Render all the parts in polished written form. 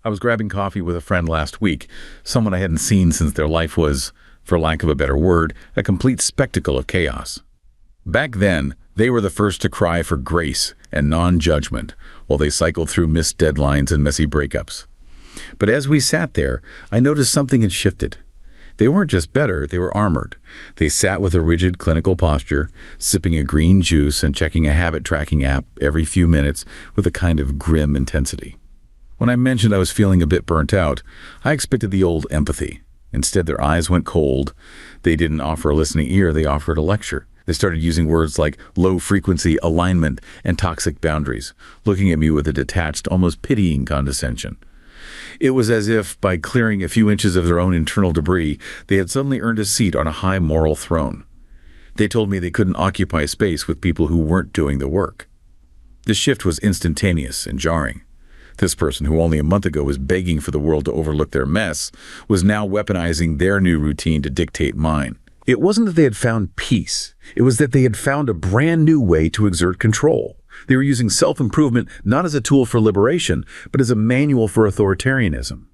I was grabbing coffee with a friend last week, someone I hadn't seen since their life was, for lack of a better word, a complete spectacle of chaos. Back then, they were the first to cry for grace and non-judgment while they cycled through missed deadlines and messy breakups. But as we sat there, I noticed something had shifted. They weren't just better, they were armored. They sat with a rigid clinical posture, sipping a green juice and checking a habit tracking app every few minutes with a kind of grim intensity. When I mentioned I was feeling a bit burnt out, I expected the old empathy. Instead, their eyes went cold. They didn't offer a listening ear, they offered a lecture. They started using words like low-frequency alignment and toxic boundaries, looking at me with a detached, almost pitying condescension. It was as if, by clearing a few inches of their own internal debris, they had suddenly earned a seat on a high moral throne. They told me they couldn't occupy space with people who weren't doing the work. The shift was instantaneous and jarring. This person, who only a month ago was begging for the world to overlook their mess, was now weaponizing their new routine to dictate mine. It wasn't that they had found peace. It was that they had found a brand new way to exert control. They were using self-improvement not as a tool for liberation, but as a manual for authoritarianism.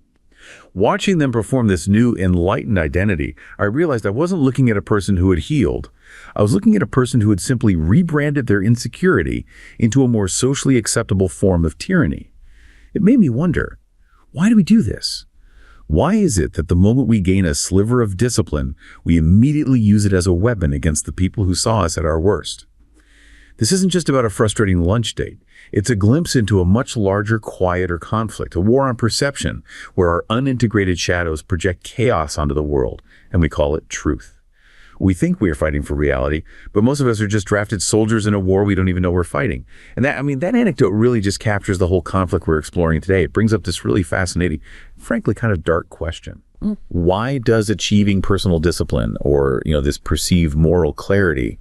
Watching them perform this new enlightened identity, I realized I wasn't looking at a person who had healed. I was looking at a person who had simply rebranded their insecurity into a more socially acceptable form of tyranny. It made me wonder, why do we do this? Why is it that the moment we gain a sliver of discipline, we immediately use it as a weapon against the people who saw us at our worst? This isn't just about a frustrating lunch date. It's a glimpse into a much larger, quieter conflict, a war on perception, where our unintegrated shadows project chaos onto the world, and we call it truth. We think we are fighting for reality, but most of us are just drafted soldiers in a war we don't even know we're fighting. And that anecdote really just captures the whole conflict we're exploring today. It brings up this really fascinating, frankly, kind of dark question. Why does achieving personal discipline or, this perceived moral clarity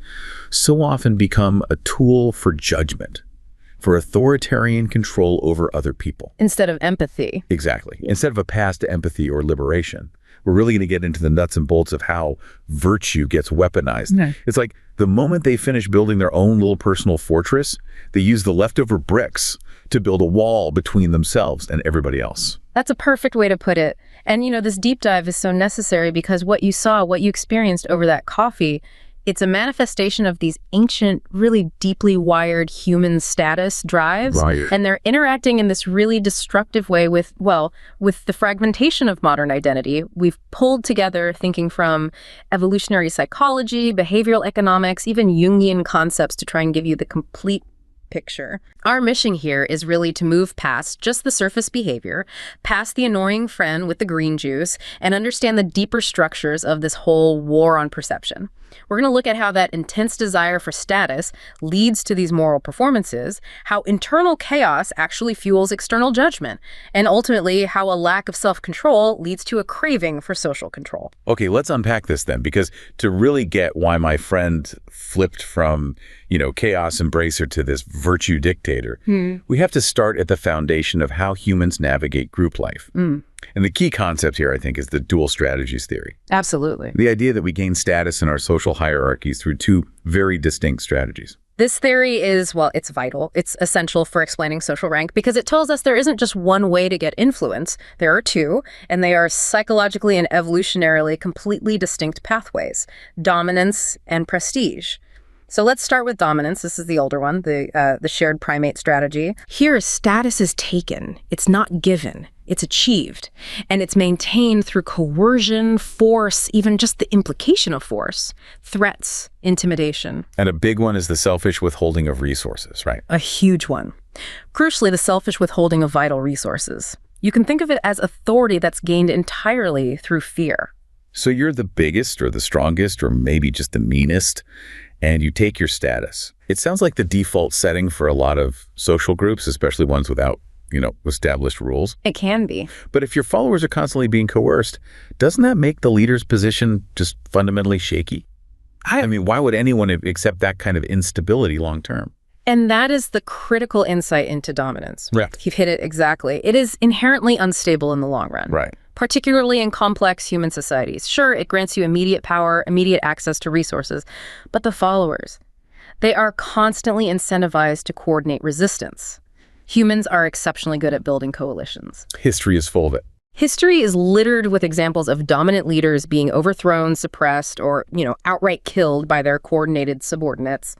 so often become a tool for judgment, for authoritarian control over other people? Instead of empathy. Exactly. Instead of a path to empathy or liberation. We're really going to get into the nuts and bolts of how virtue gets weaponized. Yeah. It's like the moment they finish building their own little personal fortress, they use the leftover bricks to build a wall between themselves and everybody else. That's a perfect way to put it. And, this deep dive is so necessary because what you saw, what you experienced over that coffee, it's a manifestation of these ancient, really deeply wired human status drives. Right. And they're interacting in this really destructive way with the fragmentation of modern identity. We've pulled together thinking from evolutionary psychology, behavioral economics, even Jungian concepts to try and give you the complete picture. Our mission here is really to move past just the surface behavior, past the annoying friend with the green juice, and understand the deeper structures of this whole war on perception. We're going to look at how that intense desire for status leads to these moral performances, how internal chaos actually fuels external judgment, and ultimately how a lack of self-control leads to a craving for social control. Okay, let's unpack this then, because to really get why my friend flipped from, chaos embracer to this virtue dictator, we have to start at the foundation of how humans navigate group life. And the key concept here, I think, is the dual strategies theory. Absolutely. The idea that we gain status in our social hierarchies through two very distinct strategies. This theory is, it's vital. It's essential for explaining social rank because it tells us there isn't just one way to get influence. There are two, and they are psychologically and evolutionarily completely distinct pathways: dominance and prestige. So let's start with dominance. This is the older one, the shared primate strategy. Here, status is taken. It's not given. It's achieved. And it's maintained through coercion, force, even just the implication of force, threats, intimidation. And a big one is the selfish withholding of resources, right? A huge one. Crucially, the selfish withholding of vital resources. You can think of it as authority that's gained entirely through fear. So you're the biggest or the strongest or maybe just the meanest, and you take your status. It sounds like the default setting for a lot of social groups, especially ones without, established rules. It can be. But if your followers are constantly being coerced, doesn't that make the leader's position just fundamentally shaky? I mean, why would anyone accept that kind of instability long term? And that is the critical insight into dominance. Right. You've hit it exactly. It is inherently unstable in the long run. Right. Particularly in complex human societies. Sure, it grants you immediate power, immediate access to resources, but the followers, they are constantly incentivized to coordinate resistance. Humans are exceptionally good at building coalitions. History is full of it. History is littered with examples of dominant leaders being overthrown, suppressed, or, outright killed by their coordinated subordinates.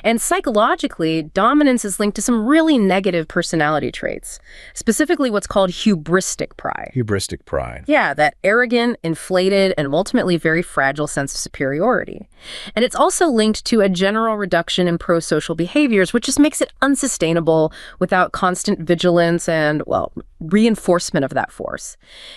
And psychologically, dominance is linked to some really negative personality traits, specifically what's called hubristic pride. Hubristic pride. Yeah, that arrogant, inflated, and ultimately very fragile sense of superiority. And it's also linked to a general reduction in pro-social behaviors, which just makes it unsustainable without constant vigilance and, reinforcement of that force.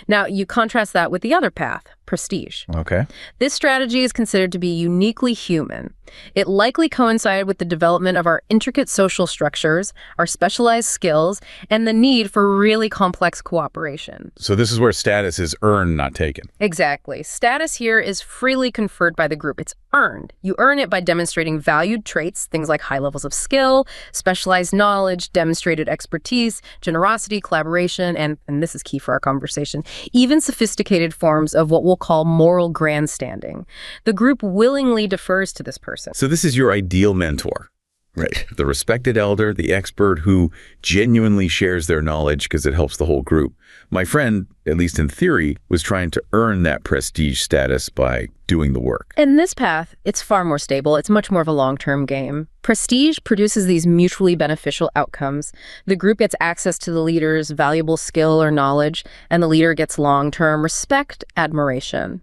Now, you contrast that with the other path, prestige. Okay. This strategy is considered to be uniquely human. It likely coincided with the development of our intricate social structures, our specialized skills, and the need for really complex cooperation. So this is where status is earned, not taken. Exactly. Status here is freely conferred by the group. It's earned. You earn it by demonstrating valued traits, things like high levels of skill, specialized knowledge, demonstrated expertise, generosity, collaboration, and this is key for our conversation, even sophisticated forms of what we'll call moral grandstanding. The group willingly defers to this person. So this is your ideal mentor, right? The respected elder, the expert who genuinely shares their knowledge because it helps the whole group. My friend, at least in theory, was trying to earn that prestige status by doing the work. In this path, it's far more stable. It's much more of a long-term game. Prestige produces these mutually beneficial outcomes. The group gets access to the leader's valuable skill or knowledge, and the leader gets long-term respect, admiration.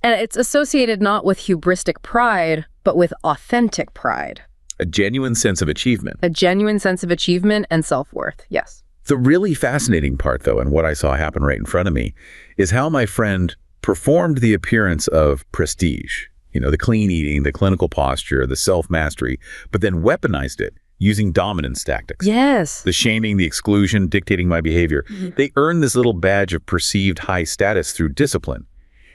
And it's associated not with hubristic pride, but with authentic pride. A genuine sense of achievement. A genuine sense of achievement and self-worth, yes. The really fascinating part, though, and what I saw happen right in front of me, is how my friend performed the appearance of prestige. The clean eating, the clinical posture, the self-mastery, but then weaponized it using dominance tactics. Yes. The shaming, the exclusion, dictating my behavior. They earned this little badge of perceived high status through discipline.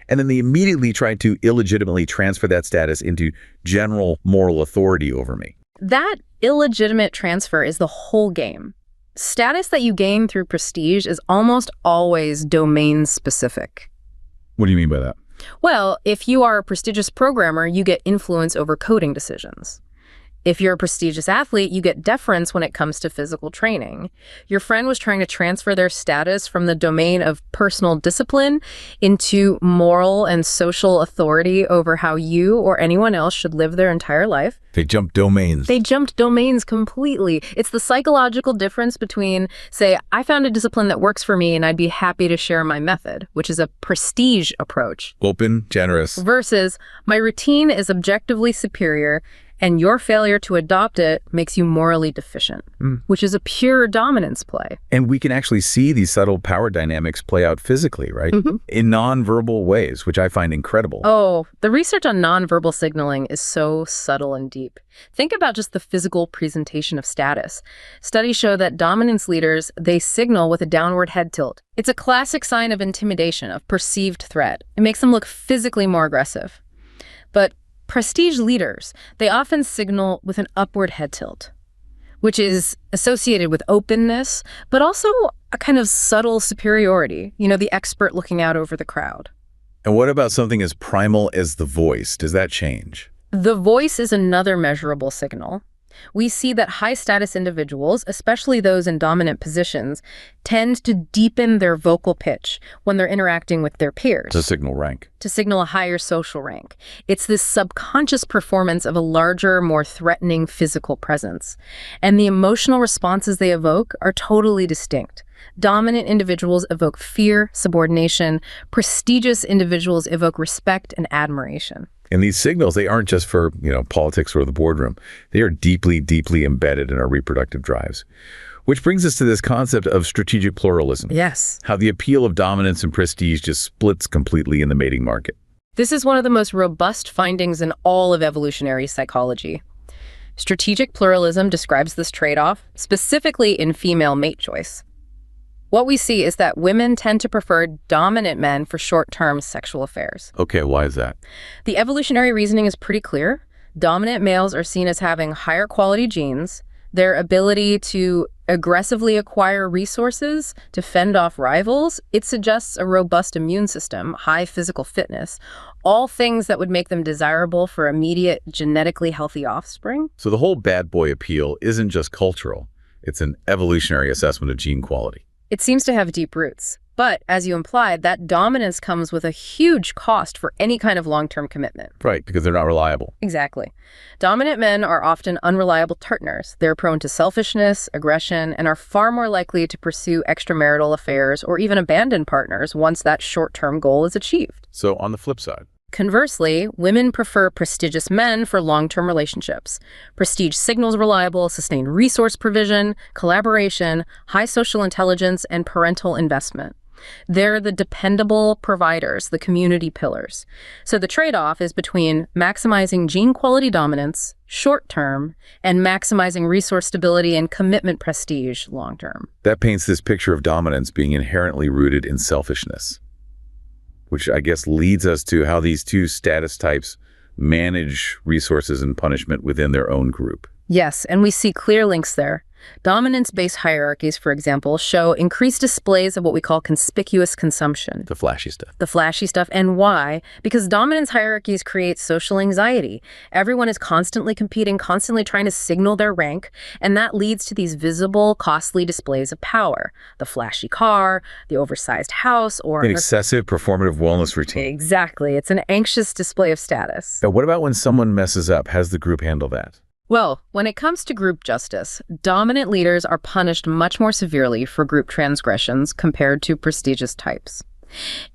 And then they immediately tried to illegitimately transfer that status into general moral authority over me. That illegitimate transfer is the whole game. Status that you gain through prestige is almost always domain-specific. What do you mean by that? Well, if you are a prestigious programmer, you get influence over coding decisions. If you're a prestigious athlete, you get deference when it comes to physical training. Your friend was trying to transfer their status from the domain of personal discipline into moral and social authority over how you or anyone else should live their entire life. They jumped domains. They jumped domains completely. It's the psychological difference between, say, I found a discipline that works for me and I'd be happy to share my method, which is a prestige approach. Open, generous. Versus, my routine is objectively superior and your failure to adopt it makes you morally deficient, which is a pure dominance play. And we can actually see these subtle power dynamics play out physically, right? In nonverbal ways, which I find incredible. Oh, the research on nonverbal signaling is so subtle and deep. Think about just the physical presentation of status. Studies show that dominance leaders, they signal with a downward head tilt. It's a classic sign of intimidation, of perceived threat. It makes them look physically more aggressive. But prestige leaders, they often signal with an upward head tilt, which is associated with openness, but also a kind of subtle superiority, the expert looking out over the crowd. And what about something as primal as the voice? Does that change? The voice is another measurable signal. We see that high-status individuals, especially those in dominant positions, tend to deepen their vocal pitch when they're interacting with their peers. To signal rank. To signal a higher social rank. It's this subconscious performance of a larger, more threatening physical presence. And the emotional responses they evoke are totally distinct. Dominant individuals evoke fear, subordination. Prestigious individuals evoke respect and admiration. And these signals, they aren't just for, politics or the boardroom. They are deeply, deeply embedded in our reproductive drives. Which brings us to this concept of strategic pluralism. Yes. How the appeal of dominance and prestige just splits completely in the mating market. This is one of the most robust findings in all of evolutionary psychology. Strategic pluralism describes this trade-off, specifically in female mate choice. What we see is that women tend to prefer dominant men for short-term sexual affairs. Okay, why is that? The evolutionary reasoning is pretty clear. Dominant males are seen as having higher quality genes. Their ability to aggressively acquire resources, to fend off rivals, it suggests a robust immune system, high physical fitness, all things that would make them desirable for immediate, genetically healthy offspring. So the whole bad boy appeal isn't just cultural. It's an evolutionary assessment of gene quality. It seems to have deep roots. But, as you implied, that dominance comes with a huge cost for any kind of long-term commitment. Right, because they're not reliable. Exactly. Dominant men are often unreliable partners. They're prone to selfishness, aggression, and are far more likely to pursue extramarital affairs or even abandon partners once that short-term goal is achieved. So on the flip side, conversely, women prefer prestigious men for long-term relationships. Prestige signals reliable, sustained resource provision, collaboration, high social intelligence, and parental investment. They're the dependable providers, the community pillars. So the trade-off is between maximizing gene quality dominance, short-term, and maximizing resource stability and commitment prestige, long-term. that paints this picture of dominance being inherently rooted in selfishness, which I guess leads us to how these two status types manage resources and punishment within their own group. Yes, and we see clear links there. Dominance-based hierarchies, for example, show increased displays of what we call conspicuous consumption. The flashy stuff. The flashy stuff. And why? Because dominance hierarchies create social anxiety. Everyone is constantly competing, constantly trying to signal their rank, and that leads to these visible, costly displays of power. The flashy car, the oversized house, or An excessive performative wellness routine. Exactly. It's an anxious display of status. Now, what about when someone messes up? How does the group handle that? Well, when it comes to group justice, dominant leaders are punished much more severely for group transgressions compared to prestigious types.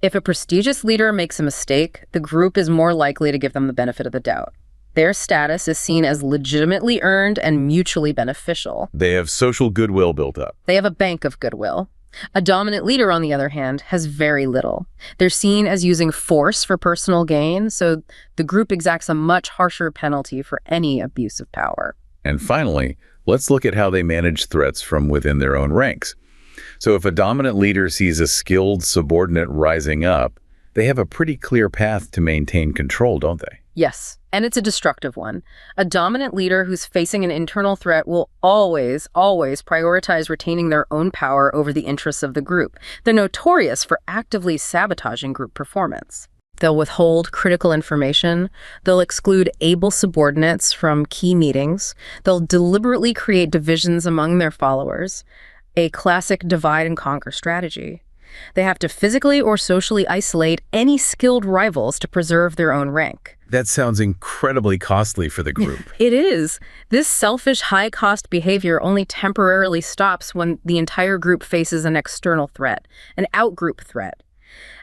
If a prestigious leader makes a mistake, the group is more likely to give them the benefit of the doubt. Their status is seen as legitimately earned and mutually beneficial. They have social goodwill built up. They have a bank of goodwill. A dominant leader, on the other hand, has very little. They're seen as using force for personal gain, so the group exacts a much harsher penalty for any abuse of power. And finally, let's look at how they manage threats from within their own ranks. So if a dominant leader sees a skilled subordinate rising up, they have a pretty clear path to maintain control, don't they? Yes, and it's a destructive one. A dominant leader who's facing an internal threat will always prioritize retaining their own power over the interests of the group. They're notorious for actively sabotaging group performance. They'll withhold critical information. They'll exclude able subordinates from key meetings. They'll deliberately create divisions among their followers, a classic divide and conquer strategy. They have to physically or socially isolate any skilled rivals to preserve their own rank. That sounds incredibly costly for the group. It is. This selfish, high-cost behavior only temporarily stops when the entire group faces an external threat, an out-group threat.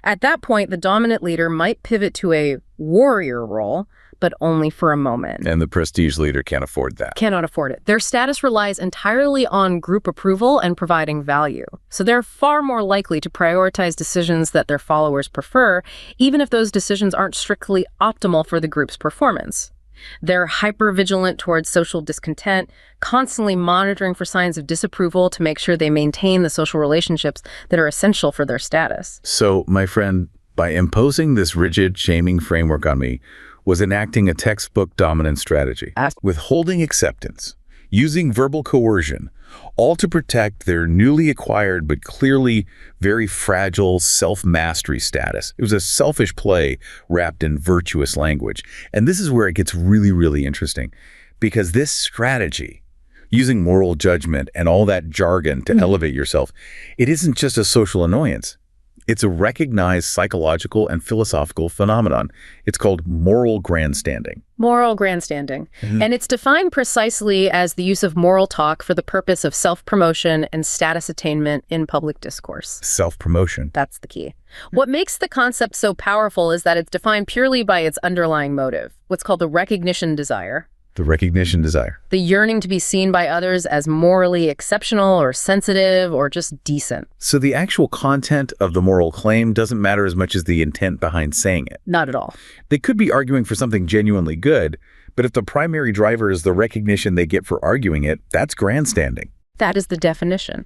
At that point, the dominant leader might pivot to a warrior role, but only for a moment. And the prestige leader can't afford that. Cannot afford it. Their status relies entirely on group approval and providing value. So they're far more likely to prioritize decisions that their followers prefer, even if those decisions aren't strictly optimal for the group's performance. They're hyper-vigilant towards social discontent, constantly monitoring for signs of disapproval to make sure they maintain the social relationships that are essential for their status. So, my friend, by imposing this rigid shaming framework on me, was enacting a textbook dominant strategy, withholding acceptance, using verbal coercion, all to protect their newly acquired but clearly very fragile self-mastery status. It was a selfish play wrapped in virtuous language. And this is where it gets really, really interesting, because this strategy, using moral judgment and all that jargon to elevate yourself, it isn't just a social annoyance. It's a recognized psychological and philosophical phenomenon. It's called moral grandstanding. Moral grandstanding. And it's defined precisely as the use of moral talk for the purpose of self-promotion and status attainment in public discourse. Self-promotion. That's the key. What makes the concept so powerful is that it's defined purely by its underlying motive, what's called the recognition desire. The recognition desire. The yearning to be seen by others as morally exceptional or sensitive or just decent. So the actual content of the moral claim doesn't matter as much as the intent behind saying it. Not at all. They could be arguing for something genuinely good, but if the primary driver is the recognition they get for arguing it, that's grandstanding. That is the definition.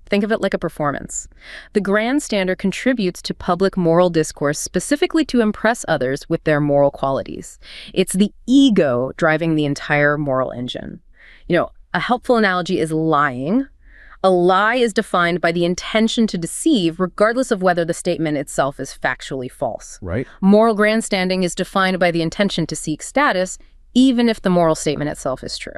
Think of it like a performance. The grandstander contributes to public moral discourse specifically to impress others with their moral qualities. It's the ego driving the entire moral engine. A helpful analogy is lying. A lie is defined by the intention to deceive, regardless of whether the statement itself is factually false. Right. Moral grandstanding is defined by the intention to seek status, even if the moral statement itself is true.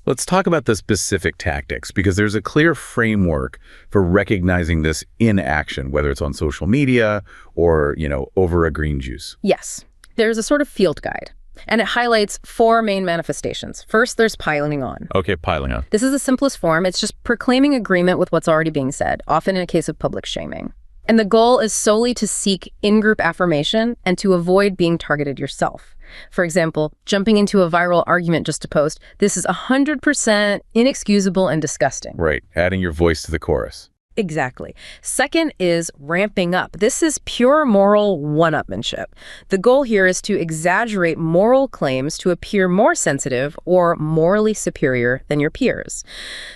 Let's talk about the specific tactics, because there's a clear framework for recognizing this in action, whether it's on social media or, over a green juice. Yes, there's a sort of field guide, and it highlights 4 main manifestations. First, there's piling on. Okay, piling on. This is the simplest form. It's just proclaiming agreement with what's already being said, often in a case of public shaming. And the goal is solely to seek in-group affirmation and to avoid being targeted yourself. For example, jumping into a viral argument just to post, this is 100% inexcusable and disgusting. Right, adding your voice to the chorus. Exactly. Second is ramping up. This is pure moral one-upmanship. The goal here is to exaggerate moral claims to appear more sensitive or morally superior than your peers.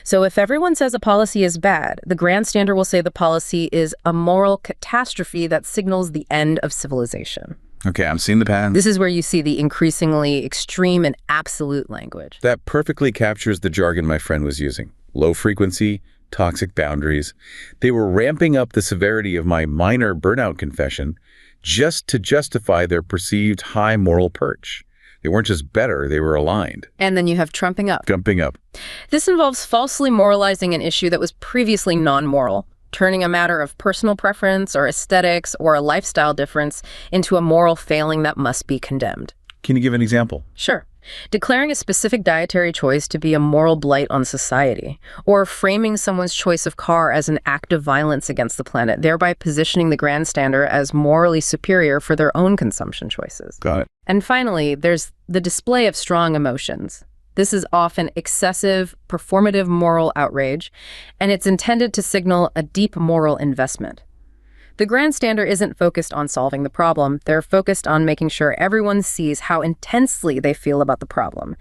So if everyone says a policy is bad, the grandstander will say the policy is a moral catastrophe that signals the end of civilization. Okay, I'm seeing the pattern. This is where you see the increasingly extreme and absolute language. That perfectly captures the jargon my friend was using. Low frequency, toxic boundaries. They were ramping up the severity of my minor burnout confession just to justify their perceived high moral perch. They weren't just better, they were aligned. And then you have trumping up. Jumping up. This involves falsely moralizing an issue that was previously non-moral, turning a matter of personal preference or aesthetics or a lifestyle difference into a moral failing that must be condemned. Can you give an example? Sure. Declaring a specific dietary choice to be a moral blight on society, or framing someone's choice of car as an act of violence against the planet, thereby positioning the grandstander as morally superior for their own consumption choices. Got it. And finally, there's the display of strong emotions. This is often excessive, performative moral outrage, and it's intended to signal a deep moral investment. The grandstander isn't focused on solving the problem. They're focused on making sure everyone sees how intensely they feel about the problem.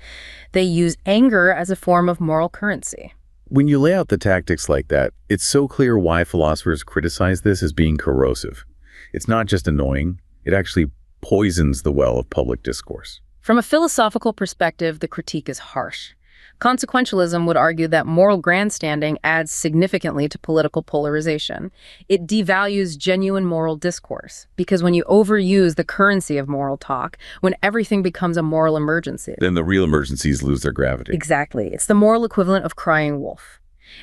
They use anger as a form of moral currency. When you lay out the tactics like that, it's so clear why philosophers criticize this as being corrosive. It's not just annoying, it actually poisons the well of public discourse. From a philosophical perspective, the critique is harsh. Consequentialism would argue that moral grandstanding adds significantly to political polarization. It devalues genuine moral discourse, because when you overuse the currency of moral talk, when everything becomes a moral emergency, Then the real emergencies lose their gravity. Exactly. It's the moral equivalent of crying wolf.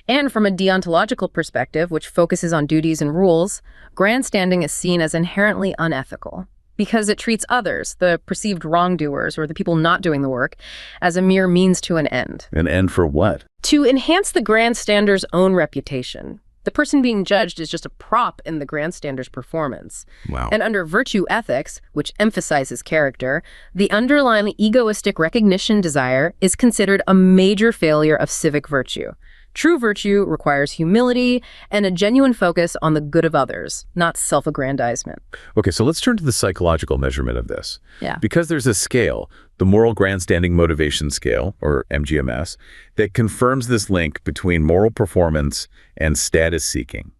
And from a deontological perspective, which focuses on duties and rules, grandstanding is seen as inherently unethical, because it treats others, the perceived wrongdoers or the people not doing the work, as a mere means to an end. An end for what? To enhance the grandstander's own reputation. The person being judged is just a prop in the grandstander's performance. Wow. And under virtue ethics, which emphasizes character, the underlying egoistic recognition desire is considered a major failure of civic virtue. True virtue requires humility and a genuine focus on the good of others, not self-aggrandizement. Okay, so let's turn to the psychological measurement of this. Yeah. Because there's a scale, the Moral Grandstanding Motivation Scale, or MGMS, that confirms this link between moral performance and status seeking.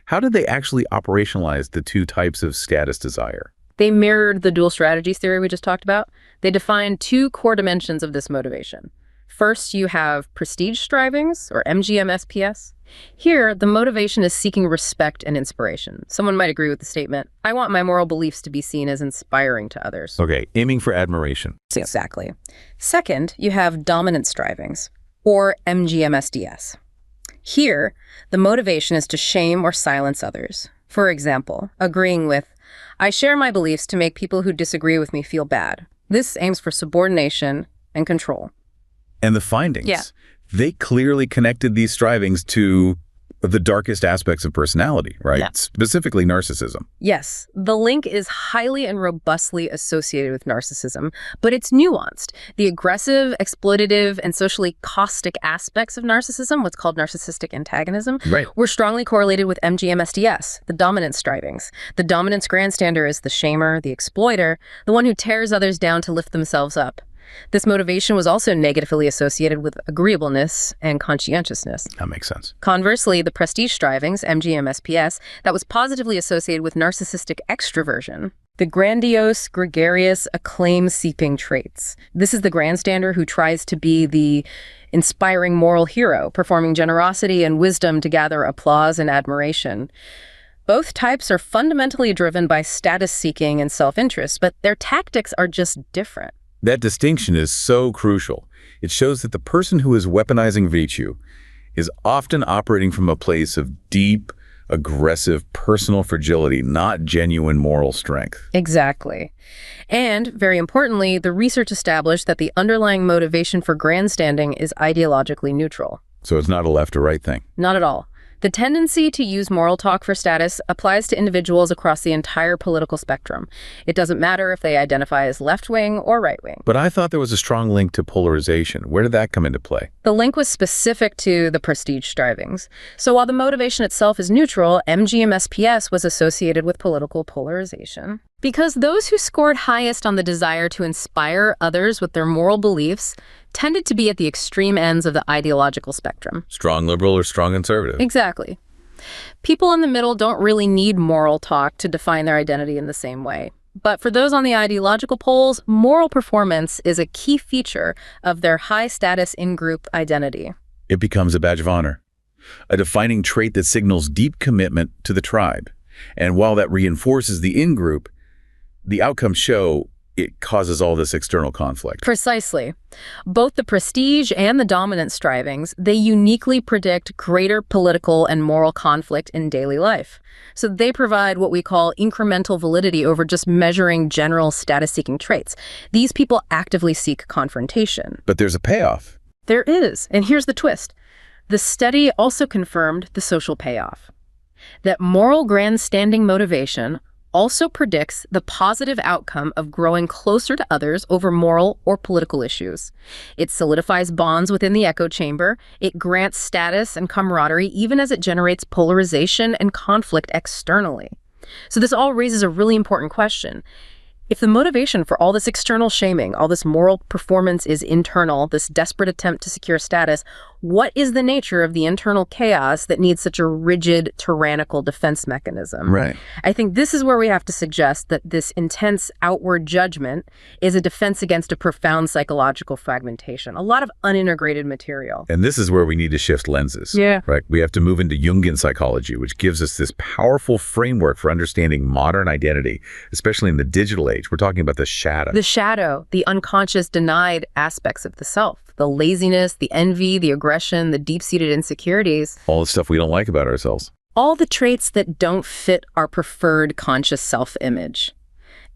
How did they actually operationalize the two types of status desire? They mirrored the dual strategies theory we just talked about. They defined 2 core dimensions of this motivation. First, you have prestige strivings, or MGMSPS. Here, the motivation is seeking respect and inspiration. Someone might agree with the statement, I want my moral beliefs to be seen as inspiring to others. Okay, aiming for admiration. Exactly. Second, you have dominant strivings, or MGMSDS. Here, the motivation is to shame or silence others. For example, agreeing with, I share my beliefs to make people who disagree with me feel bad. This aims for subordination and control. And the findings. Yeah. They clearly connected these strivings to the darkest aspects of personality, right? Yeah. Specifically narcissism. Yes, the link is highly and robustly associated with narcissism, but it's nuanced. The aggressive, exploitative, and socially caustic aspects of narcissism, what's called narcissistic antagonism, Right. were strongly correlated with MGMSDS, the dominance strivings. The dominance grandstander is the shamer, the exploiter, the one who tears others down to lift themselves up. This motivation was also negatively associated with agreeableness and conscientiousness. That makes sense. Conversely, the prestige strivings, MGMSPS, that was positively associated with narcissistic extroversion. The grandiose, gregarious, acclaim-seeking traits. This is the grandstander who tries to be the inspiring moral hero, performing generosity and wisdom to gather applause and admiration. Both types are fundamentally driven by status-seeking and self-interest, but their tactics are just different. That distinction is so crucial. It shows that the person who is weaponizing virtue is often operating from a place of deep, aggressive personal fragility, not genuine moral strength. Exactly. And, very importantly, the research established that the underlying motivation for grandstanding is ideologically neutral. So it's not a left or right thing. Not at all. The tendency to use moral talk for status applies to individuals across the entire political spectrum. It doesn't matter if they identify as left-wing or right-wing. But I thought there was a strong link to polarization. Where did that come into play? The link was specific to the prestige strivings. So while the motivation itself is neutral, MGMSPS was associated with political polarization. Because those who scored highest on the desire to inspire others with their moral beliefs tended to be at the extreme ends of the ideological spectrum. Strong liberal or strong conservative? Exactly. People in the middle don't really need moral talk to define their identity in the same way. But for those on the ideological poles, moral performance is a key feature of their high-status in-group identity. It becomes a badge of honor, a defining trait that signals deep commitment to the tribe. And while that reinforces the in-group, the outcomes show it causes all this external conflict. Precisely. Both the prestige and the dominant strivings, they uniquely predict greater political and moral conflict in daily life. So they provide what we call incremental validity over just measuring general status-seeking traits. These people actively seek confrontation. But there's a payoff. There is, and here's the twist. The study also confirmed the social payoff. That moral grandstanding motivation also predicts the positive outcome of growing closer to others over moral or political issues. It solidifies bonds within the echo chamber. It grants status and camaraderie even as it generates polarization and conflict externally. So this all raises a really important question. If the motivation for all this external shaming, all this moral performance is internal, this desperate attempt to secure status, what is the nature of the internal chaos that needs such a rigid, tyrannical defense mechanism? Right. I think this is where we have to suggest that this intense outward judgment is a defense against a profound psychological fragmentation, a lot of unintegrated material. And this is where we need to shift lenses. Yeah. Right. We have to move into Jungian psychology, which gives us this powerful framework for understanding modern identity, especially in the digital age. We're talking about the shadow. The shadow, the unconscious, denied aspects of the self, the laziness, the envy, the aggression, the deep-seated insecurities. All the stuff we don't like about ourselves. All the traits that don't fit our preferred conscious self-image.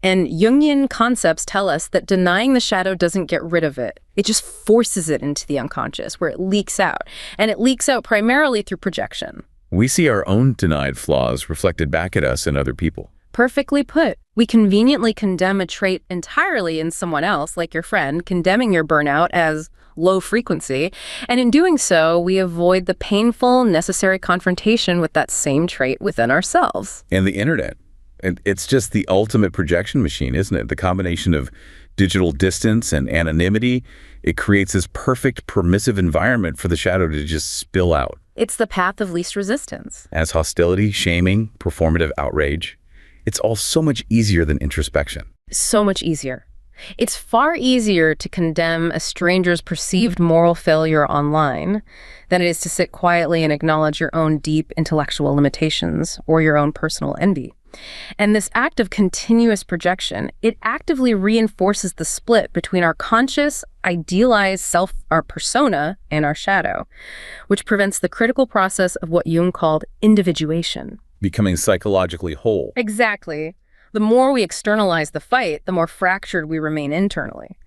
And Jungian concepts tell us that denying the shadow doesn't get rid of it. It just forces it into the unconscious, where it leaks out. And it leaks out primarily through projection. We see our own denied flaws reflected back at us and other people. Perfectly put. We conveniently condemn a trait entirely in someone else, like your friend, condemning your burnout as low frequency. And in doing so, we avoid the painful, necessary confrontation with that same trait within ourselves. And the internet. And it's just the ultimate projection machine, isn't it? The combination of digital distance and anonymity, it creates this perfect permissive environment for the shadow to just spill out. It's the path of least resistance. As hostility, shaming, performative outrage. It's all so much easier than introspection. So much easier. It's far easier to condemn a stranger's perceived moral failure online than it is to sit quietly and acknowledge your own deep intellectual limitations or your own personal envy. And this act of continuous projection, it actively reinforces the split between our conscious, idealized self, our persona, and our shadow, which prevents the critical process of what Jung called individuation. Becoming psychologically whole. Exactly. The more we externalize the fight, the more fractured we remain internally.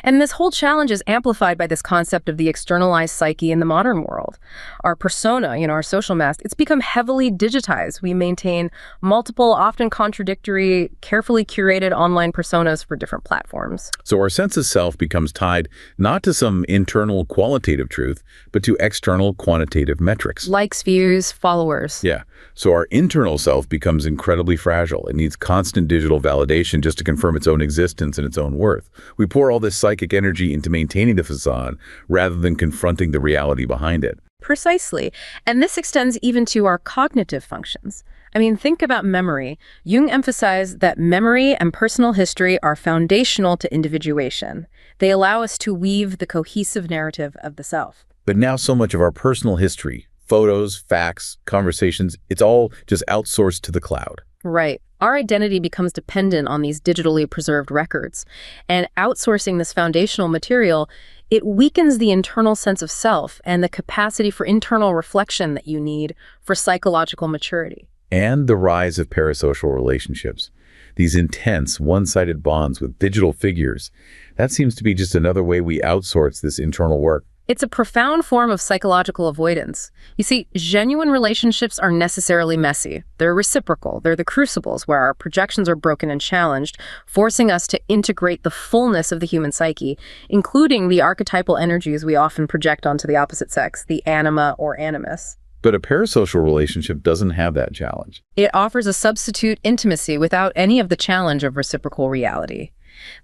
And this whole challenge is amplified by this concept of the externalized psyche in the modern world. Our persona, our social mask, it's become heavily digitized. We maintain multiple, often contradictory, carefully curated online personas for different platforms. So our sense of self becomes tied not to some internal qualitative truth, but to external quantitative metrics. Likes, views, followers. Yeah. So our internal self becomes incredibly fragile. It needs constant digital validation just to confirm its own existence and its own worth. We pour all this psychic energy into maintaining the facade rather than confronting the reality behind it. Precisely. And this extends even to our cognitive functions. I mean, think about memory. Jung emphasized that memory and personal history are foundational to individuation. They allow us to weave the cohesive narrative of the self. But now so much of our personal history, Photos, facts, conversations, it's all just outsourced to the cloud. Right. Our identity becomes dependent on these digitally preserved records. And outsourcing this foundational material, it weakens the internal sense of self and the capacity for internal reflection that you need for psychological maturity. And the rise of parasocial relationships. These intense, one-sided bonds with digital figures. That seems to be just another way we outsource this internal work. It's a profound form of psychological avoidance. You see, genuine relationships are necessarily messy. They're reciprocal. They're the crucibles where our projections are broken and challenged, forcing us to integrate the fullness of the human psyche, including the archetypal energies we often project onto the opposite sex, the anima or animus. But a parasocial relationship doesn't have that challenge. It offers a substitute intimacy without any of the challenge of reciprocal reality.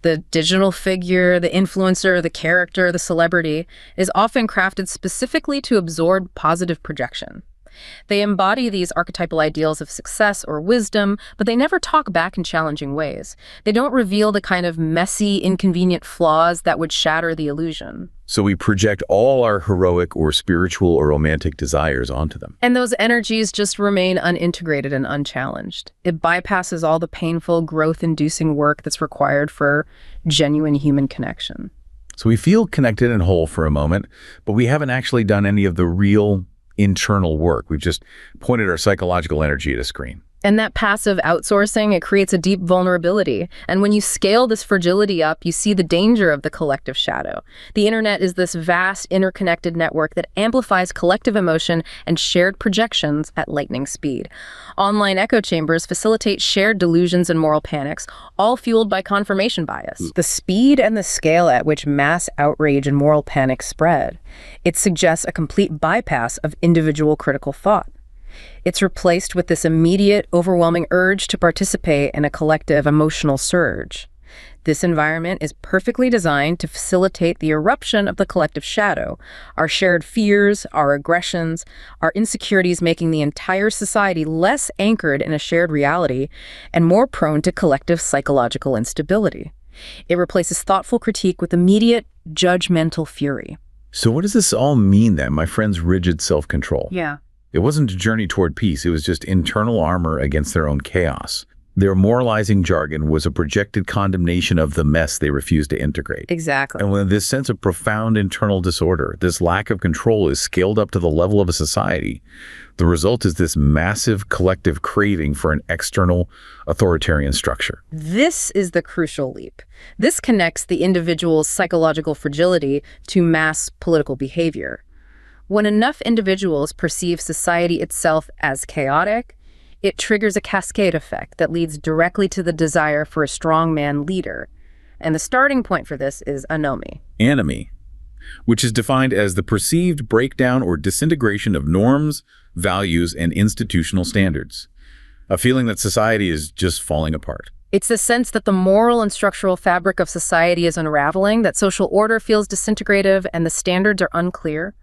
The digital figure, the influencer, the character, the celebrity is often crafted specifically to absorb positive projection. They embody these archetypal ideals of success or wisdom, but they never talk back in challenging ways. They don't reveal the kind of messy, inconvenient flaws that would shatter the illusion. So we project all our heroic or spiritual or romantic desires onto them. And those energies just remain unintegrated and unchallenged. It bypasses all the painful, growth-inducing work that's required for genuine human connection. So we feel connected and whole for a moment, but we haven't actually done any of the real internal work. We've just pointed our psychological energy at a screen. And that passive outsourcing, it creates a deep vulnerability. And when you scale this fragility up, you see the danger of the collective shadow. The internet is this vast, interconnected network that amplifies collective emotion and shared projections at lightning speed. Online echo chambers facilitate shared delusions and moral panics, all fueled by confirmation bias. The speed and the scale at which mass outrage and moral panic spread, it suggests a complete bypass of individual critical thought. It's replaced with this immediate, overwhelming urge to participate in a collective emotional surge. This environment is perfectly designed to facilitate the eruption of the collective shadow, our shared fears, our aggressions, our insecurities, making the entire society less anchored in a shared reality and more prone to collective psychological instability. It replaces thoughtful critique with immediate, judgmental fury. So what does this all mean then, my friend's rigid self-control? Yeah. It wasn't a journey toward peace, it was just internal armor against their own chaos. Their moralizing jargon was a projected condemnation of the mess they refused to integrate. Exactly. And when this sense of profound internal disorder, this lack of control is scaled up to the level of a society, the result is this massive collective craving for an external authoritarian structure. This is the crucial leap. This connects the individual's psychological fragility to mass political behavior. When enough individuals perceive society itself as chaotic, it triggers a cascade effect that leads directly to the desire for a strongman leader. And the starting point for this is anomie. Anomie, which is defined as the perceived breakdown or disintegration of norms, values, and institutional standards. A feeling that society is just falling apart. It's the sense that the moral and structural fabric of society is unraveling, that social order feels disintegrative, and the standards are unclear.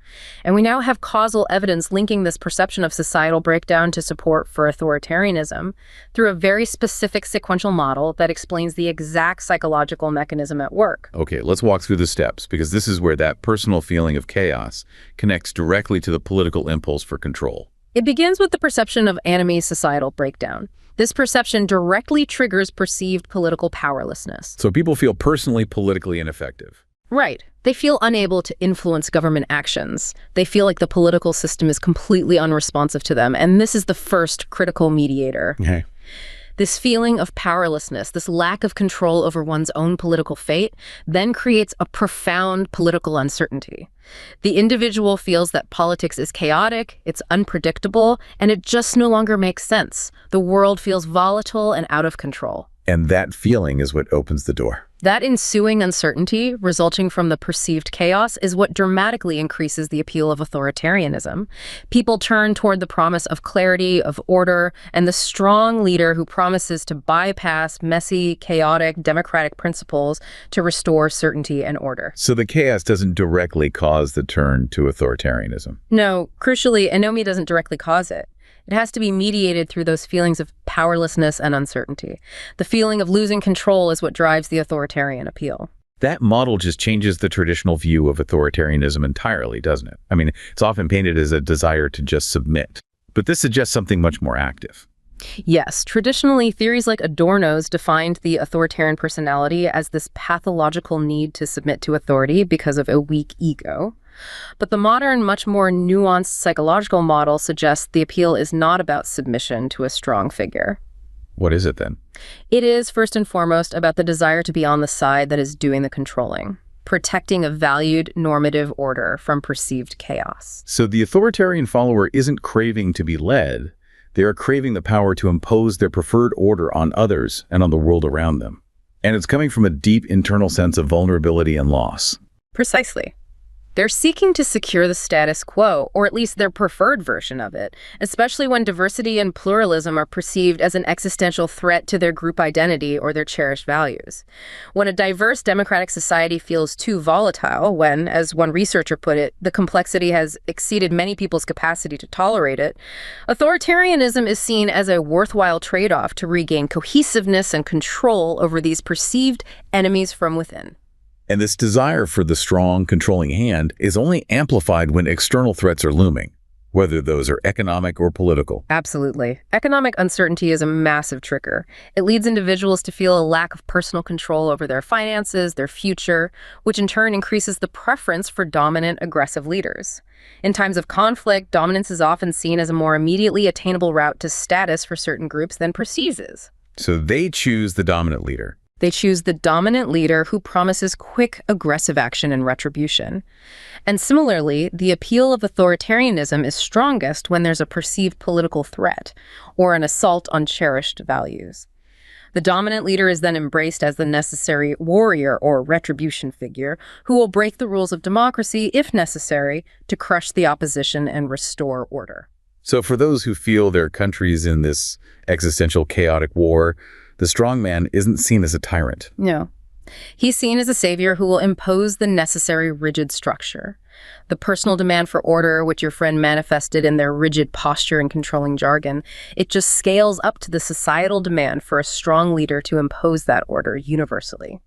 And we now have causal evidence linking this perception of societal breakdown to support for authoritarianism through a very specific sequential model that explains the exact psychological mechanism at work. Okay, let's walk through the steps, because this is where that personal feeling of chaos connects directly to the political impulse for control. It begins with the perception of anomie societal breakdown. This perception directly triggers perceived political powerlessness. So people feel personally politically ineffective. Right. They feel unable to influence government actions. They feel like the political system is completely unresponsive to them, and this is the first critical mediator. Okay. This feeling of powerlessness, this lack of control over one's own political fate, then creates a profound political uncertainty. The individual feels that politics is chaotic, it's unpredictable, and it just no longer makes sense. The world feels volatile and out of control. And that feeling is what opens the door. That ensuing uncertainty, resulting from the perceived chaos, is what dramatically increases the appeal of authoritarianism. People turn toward the promise of clarity, of order, and the strong leader who promises to bypass messy, chaotic, democratic principles to restore certainty and order. So the chaos doesn't directly cause the turn to authoritarianism. No, crucially, anomie doesn't directly cause it. It has to be mediated through those feelings of powerlessness and uncertainty. The feeling of losing control is what drives the authoritarian appeal. That model just changes the traditional view of authoritarianism entirely, doesn't it? I mean, it's often painted as a desire to just submit. But this suggests something much more active. Yes, traditionally, theories like Adorno's defined the authoritarian personality as this pathological need to submit to authority because of a weak ego. But the modern, much more nuanced psychological model suggests the appeal is not about submission to a strong figure. What is it then? It is, first and foremost, about the desire to be on the side that is doing the controlling, protecting a valued normative order from perceived chaos. So the authoritarian follower isn't craving to be led. They are craving the power to impose their preferred order on others and on the world around them. And it's coming from a deep internal sense of vulnerability and loss. Precisely. They're seeking to secure the status quo, or at least their preferred version of it, especially when diversity and pluralism are perceived as an existential threat to their group identity or their cherished values. When a diverse democratic society feels too volatile, when, as one researcher put it, the complexity has exceeded many people's capacity to tolerate it, authoritarianism is seen as a worthwhile trade-off to regain cohesiveness and control over these perceived enemies from within. And this desire for the strong, controlling hand is only amplified when external threats are looming, whether those are economic or political. Absolutely. Economic uncertainty is a massive trigger. It leads individuals to feel a lack of personal control over their finances, their future, which in turn increases the preference for dominant, aggressive leaders. In times of conflict, dominance is often seen as a more immediately attainable route to status for certain groups than prestige is. So they choose the dominant leader. They choose the dominant leader who promises quick, aggressive action and retribution. And similarly, the appeal of authoritarianism is strongest when there's a perceived political threat or an assault on cherished values. The dominant leader is then embraced as the necessary warrior or retribution figure who will break the rules of democracy, if necessary, to crush the opposition and restore order. So for those who feel their country's in this existential chaotic war, the strong man isn't seen as a tyrant. No. He's seen as a savior who will impose the necessary rigid structure. The personal demand for order, which your friend manifested in their rigid posture and controlling jargon, it just scales up to the societal demand for a strong leader to impose that order universally.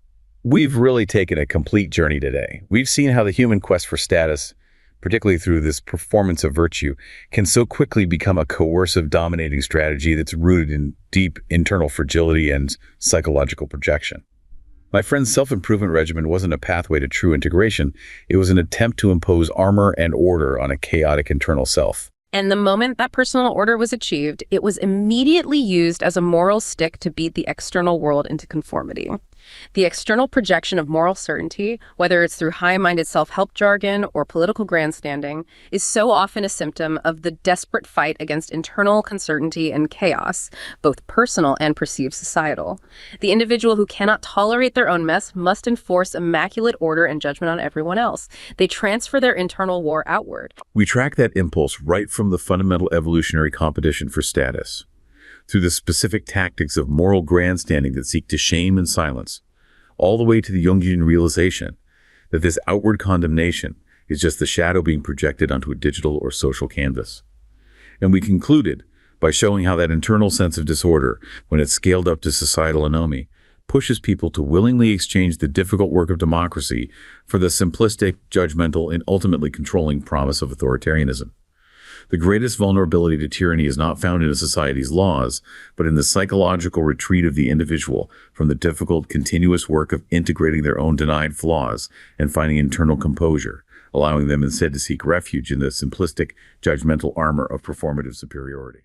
We've really taken a complete journey today. We've seen how the human quest for status, particularly through this performance of virtue, can so quickly become a coercive, dominating strategy that's rooted in deep internal fragility and psychological projection. My friend's self-improvement regimen wasn't a pathway to true integration. It was an attempt to impose armor and order on a chaotic internal self. And the moment that personal order was achieved, it was immediately used as a moral stick to beat the external world into conformity. The external projection of moral certainty, whether it's through high-minded self-help jargon or political grandstanding, is so often a symptom of the desperate fight against internal uncertainty and chaos, both personal and perceived societal. The individual who cannot tolerate their own mess must enforce immaculate order and judgment on everyone else. They transfer their internal war outward. We track that impulse right from the fundamental evolutionary competition for status, through the specific tactics of moral grandstanding that seek to shame and silence, all the way to the Jungian realization that this outward condemnation is just the shadow being projected onto a digital or social canvas. And we concluded by showing how that internal sense of disorder, when it's scaled up to societal anomie, pushes people to willingly exchange the difficult work of democracy for the simplistic, judgmental, and ultimately controlling promise of authoritarianism. The greatest vulnerability to tyranny is not found in a society's laws, but in the psychological retreat of the individual from the difficult, continuous work of integrating their own denied flaws and finding internal composure, allowing them instead to seek refuge in the simplistic, judgmental armor of performative superiority.